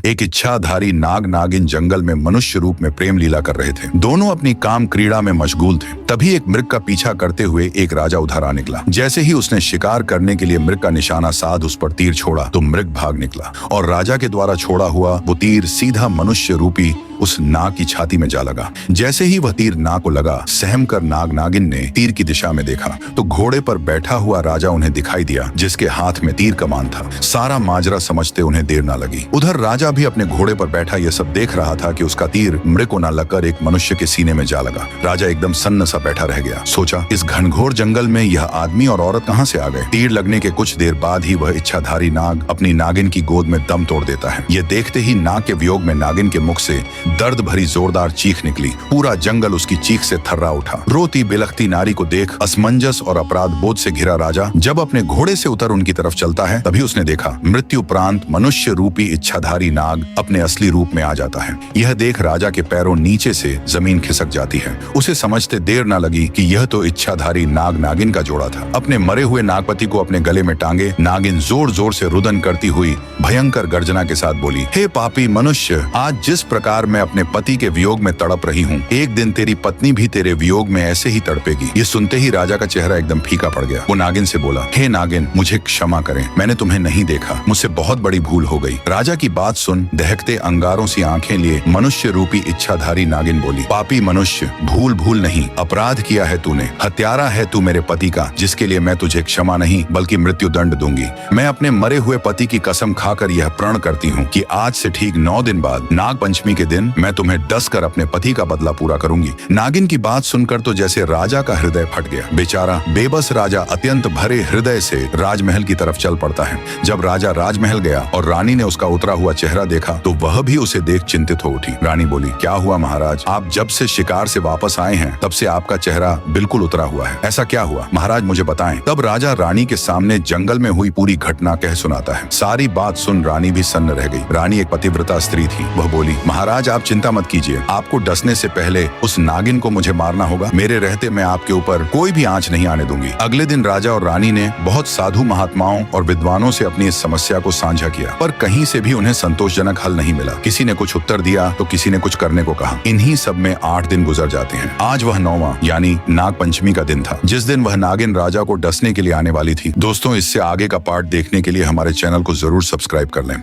एक इच्छाधारी नाग नागिन जंगल में मनुष्य रूप में प्रेम लीला कर रहे थे। दोनों अपनी काम क्रीड़ा में मशगूल थे। तभी एक मृग का पीछा करते हुए एक राजा उधर आ निकला। जैसे ही उसने शिकार करने के लिए मृग का निशाना साध उस पर तीर छोड़ा तो मृग भाग निकला और राजा के द्वारा छोड़ा हुआ वो तीर सीधा मनुष्य रूपी उस नाग की छाती में जा लगा। जैसे ही वह तीर नाग को लगा, सहम कर नाग नागिन ने तीर की दिशा में देखा तो घोड़े पर बैठा हुआ राजा उन्हें दिखाई दिया, जिसके हाथ में तीर कमान था। सारा माजरा समझते उन्हें देर न लगी। उधर राजा भी अपने घोड़े पर बैठा ये सब देख रहा था कि उसका तीर मृग को न लगकर एक मनुष्य के सीने में जा लगा। राजा एकदम सन्न सा बैठा रह गया। सोचा, इस घनघोर जंगल में यह आदमी और औरत कहाँ से आ गए? तीर लगने के कुछ देर बाद ही वह इच्छाधारी नाग अपनी नागिन की गोद में दम तोड़ देता है। ये देखते ही नाग के वियोग में नागिन के मुख से दर्द भरी जोरदार चीख निकली। पूरा जंगल उसकी चीख से थर्रा उठा। रोती बिलखती नारी को देख असमंजस और अपराध बोध से घिरा राजा जब अपने घोड़े से उतर उनकी तरफ चलता है, तभी उसने देखा मृत्यु उपरांत मनुष्य रूपी इच्छाधारी नाग अपने असली रूप में आ जाता है। यह देख राजा के पैरों नीचे से जमीन खिसक जाती है। उसे समझते देर न लगी कि यह तो इच्छाधारी नाग नागिन का जोड़ा था। अपने मरे हुए नागपति को अपने गले में टांगे नागिन जोर जोर से रुदन करती हुई भयंकर गर्जना के साथ बोली, हे पापी मनुष्य, आज जिस प्रकार मैं अपने पति के वियोग में तड़प रही हूँ, एक दिन तेरी पत्नी भी तेरे वियोग में ऐसे ही तड़पेगी। ये सुनते ही राजा का चेहरा एकदम फीका पड़ गया। वो नागिन से बोला, हे नागिन, मुझे क्षमा करें, मैंने तुम्हें नहीं देखा, मुझसे बहुत बड़ी भूल हो गई। राजा की बात सुन दहकते अंगारों सी आंखें लिए मनुष्य रूपी इच्छाधारी नागिन बोली, पापी मनुष्य, भूल भूल नहीं, अपराध किया है तूने। हत्यारा है तू मेरे पति का, जिसके लिए मैं तुझे क्षमा नहीं बल्कि मृत्यु दंड दूंगी। मैं अपने मरे हुए पति की कसम खाकर यह प्रण करती हूँ कि आज से ठीक 9 दिन बाद नाग पंचमी के दिन मैं तुम्हें डस कर अपने पति का बदला पूरा करूंगी। नागिन की बात सुनकर तो जैसे राजा का हृदय फट गया। बेचारा बेबस राजा अत्यंत भरे हृदय से राजमहल की तरफ चल पड़ता है। जब राजा राजमहल गया और रानी ने उसका उतरा हुआ चेहरा देखा तो वह भी उसे देख चिंतित हो उठी। रानी बोली, क्या हुआ महाराज, आप जब से शिकार से वापस आए हैं तब से आपका चेहरा बिल्कुल उतरा हुआ है, ऐसा क्या हुआ? महाराज मुझे बताएं। तब राजा रानी के सामने जंगल में हुई पूरी घटना कह सुनाता है। सारी बात सुन रानी भी सन्न रह गई। रानी एक पतिव्रता स्त्री थी। वह बोली, महाराज आप चिंता मत कीजिए, आपको डसने से पहले उस नागिन को मुझे मारना होगा। मेरे रहते मैं आपके ऊपर कोई भी आंच नहीं आने दूंगी। अगले दिन राजा और रानी ने बहुत साधु महात्माओं और विद्वानों से अपनी इस समस्या को साझा किया, पर कहीं से भी उन्हें संतोषजनक हल नहीं मिला। किसी ने कुछ उत्तर दिया तो किसी ने कुछ करने को कहा। इन्हीं सब में 8 दिन गुजर जाते हैं। आज वह 9वां यानी नाग पंचमी का दिन था, जिस दिन वह नागिन राजा को डसने के लिए आने वाली थी। दोस्तों, इससे आगे का पार्ट देखने के लिए हमारे चैनल को जरूर सब्सक्राइब कर लें।